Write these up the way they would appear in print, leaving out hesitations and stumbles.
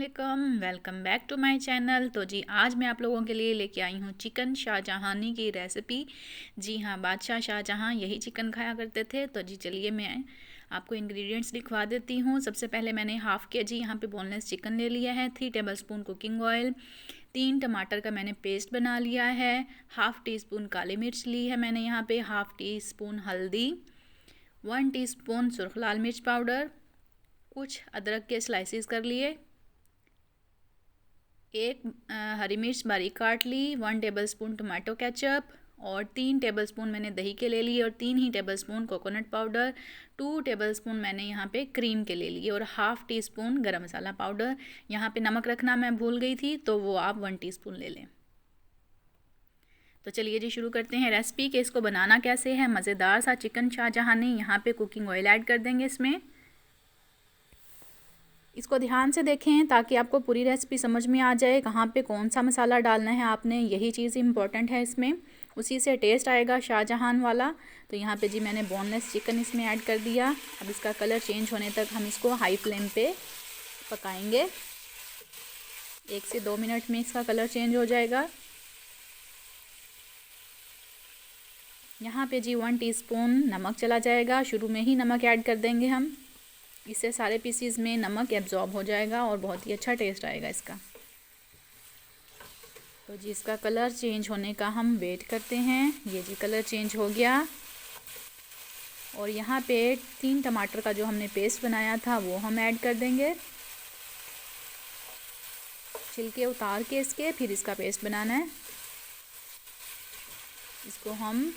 अस्सलामुअलैकुम, welcome back to my channel. तो जी आज मैं आप लोगों के लिए लेके आई हूँ चिकन शाहजहानी की रेसिपी। जी हाँ, बादशाह शाहजहां यही चिकन खाया करते थे। तो जी चलिए मैं आपको इंग्रेडिएंट्स लिखवा देती हूँ। सबसे पहले मैंने हाफ़ के जी यहाँ पे बोनलेस चिकन ले लिया है, 3 टेबलस्पून कुकिंग ऑयल, 3 टमाटर का मैंने पेस्ट बना लिया है, हाफ़ टी स्पून काली मिर्च ली है मैंने यहाँ पे, हाफ़ टी स्पून हल्दी, 1 टीस्पून सुर्ख लाल मिर्च पाउडर, कुछ अदरक के स्लाइसेस कर लिए, एक हरी मिर्च बारीक काट ली, 1 टेबलस्पून टमाटो केचप और 3 टेबलस्पून मैंने दही के ले लिए और 3 ही टेबलस्पून कोकोनट पाउडर, 2 टेबलस्पून मैंने यहाँ पे क्रीम के ले लिए और हाफ़ टी स्पून गरम मसाला पाउडर। यहाँ पे नमक रखना मैं भूल गई थी तो वो आप 1 टीस्पून ले लें। तो चलिए जी शुरू करते हैं रेसिपी कि इसको बनाना कैसे है। मज़ेदार सा चिकन शाहजहानी। यहाँ पे कुकिंग ऑयल ऐड कर देंगे इसमें। इसको ध्यान से देखें ताकि आपको पूरी रेसिपी समझ में आ जाए कहाँ पे कौन सा मसाला डालना है आपने, यही चीज़ इम्पॉर्टेंट है इसमें, उसी से टेस्ट आएगा शाहजहां वाला। तो यहाँ पे जी मैंने बोनलेस चिकन इसमें ऐड कर दिया। अब इसका कलर चेंज होने तक हम इसको हाई फ्लेम पे पकाएंगे। 1 से 2 मिनट में इसका कलर चेंज हो जाएगा। यहाँ पे जी 1 टीस्पून नमक चला जाएगा, शुरू में ही नमक ऐड कर देंगे हम, इससे सारे पीसीज में नमक एब्जॉर्ब हो जाएगा और बहुत ही अच्छा टेस्ट आएगा इसका। तो जी इसका कलर चेंज होने का हम वेट करते हैं। ये जी कलर चेंज हो गया और यहाँ पे 3 टमाटर का जो हमने पेस्ट बनाया था वो हम ऐड कर देंगे। छिलके उतार के इसके फिर इसका पेस्ट बनाना है। इसको हम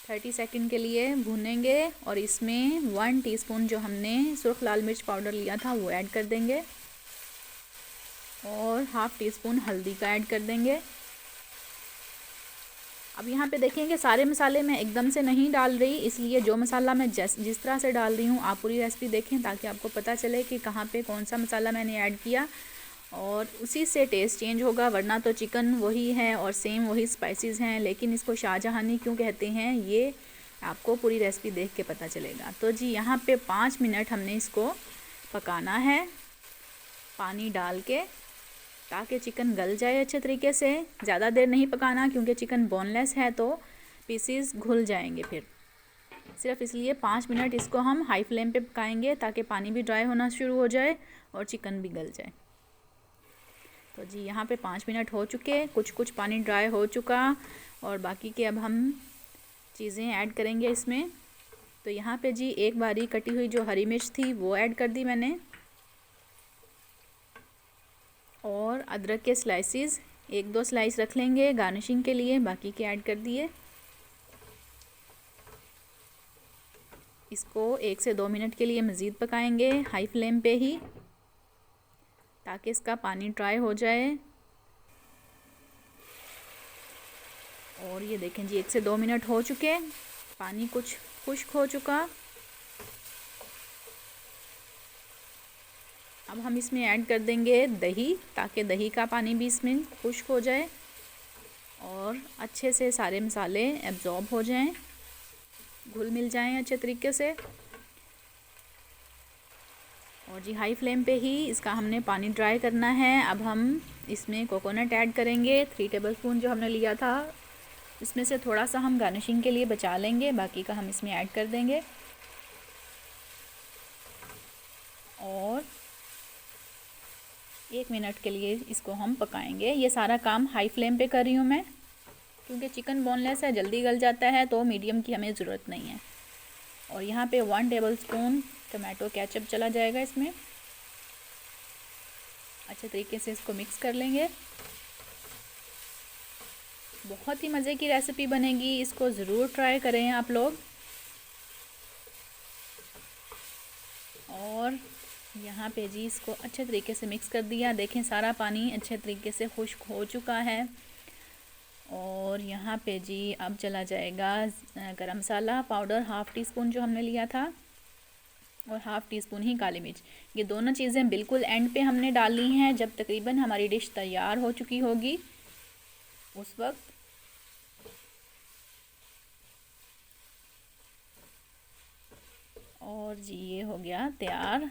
30 सेकंड के लिए भूनेंगे और इसमें 1 टीस्पून जो हमने सुर्ख लाल मिर्च पाउडर लिया था वो ऐड कर देंगे और हाफ़ टी स्पून हल्दी का ऐड कर देंगे। अब यहाँ पे देखेंगे सारे मसाले मैं एकदम से नहीं डाल रही, इसलिए जो मसाला मैं जिस तरह से डाल रही हूँ आप पूरी रेसिपी देखें ताकि आपको पता चले कि कहाँ पे कौन सा मसाला मैंने ऐड किया और उसी से टेस्ट चेंज होगा। वरना तो चिकन वही है और सेम वही स्पाइसेस हैं, लेकिन इसको शाहजहानी क्यों कहते हैं ये आपको पूरी रेसिपी देख के पता चलेगा। तो जी यहाँ पे 5 मिनट हमने इसको पकाना है पानी डाल के, ताकि चिकन गल जाए अच्छे तरीके से। ज़्यादा देर नहीं पकाना क्योंकि चिकन बोनलेस है तो पीसीस घुल जाएंगे फिर। सिर्फ इसलिए 5 मिनट इसको हम हाई फ्लेम पे पकाएंगे ताकि पानी भी ड्राई होना शुरू हो जाए और चिकन भी गल जाए। तो जी यहाँ पे 5 मिनट हो चुके, कुछ पानी ड्राई हो चुका और बाकी के अब हम चीज़ें ऐड करेंगे इसमें। तो यहाँ पे जी एक बारीक कटी हुई जो हरी मिर्च थी वो ऐड कर दी मैंने और अदरक के स्लाइसेस 1-2 स्लाइस रख लेंगे गार्निशिंग के लिए, बाकी के ऐड कर दिए। इसको 1 से 2 मिनट के लिए मज़ीद पकाएंगे हाई फ्लेम पे ही, ताकि इसका पानी ड्राई हो जाए। और ये देखें जी 1 से 2 मिनट हो चुके, पानी कुछ खुश्क हो चुका। अब हम इसमें ऐड कर देंगे दही, ताकि दही का पानी भी इसमें खुश्क हो जाए और अच्छे से सारे मसाले एब्जॉर्ब हो जाएं, घुल मिल जाएं अच्छे तरीके से। और जी हाई फ्लेम पे ही इसका हमने पानी ड्राई करना है। अब हम इसमें कोकोनट ऐड करेंगे, 3 टेबलस्पून जो हमने लिया था इसमें से थोड़ा सा हम गार्निशिंग के लिए बचा लेंगे, बाकी का हम इसमें ऐड कर देंगे। और 1 मिनट के लिए इसको हम पकाएंगे। ये सारा काम हाई फ्लेम पे कर रही हूँ मैं क्योंकि चिकन बोनलेस है, जल्दी गल जाता है, तो मीडियम की हमें ज़रूरत नहीं है। और यहाँ पे 1 टेबलस्पून टमाटो केचप चला जाएगा इसमें। अच्छे तरीके से इसको मिक्स कर लेंगे। बहुत ही मज़े की रेसिपी बनेगी, इसको ज़रूर ट्राई करें आप लोग। और यहाँ पे जी इसको अच्छे तरीके से मिक्स कर दिया। देखें सारा पानी अच्छे तरीके से खुश्क हो चुका है। और यहाँ पे जी अब चला जाएगा गरम मसाला पाउडर, हाफ़ टी स्पून जो हमने लिया था और हाफ़ टी स्पून ही काली मिर्च। ये दोनों चीज़ें बिल्कुल एंड पे हमने डाली हैं, जब तकरीबन हमारी डिश तैयार हो चुकी होगी उस वक्त। और जी ये हो गया तैयार।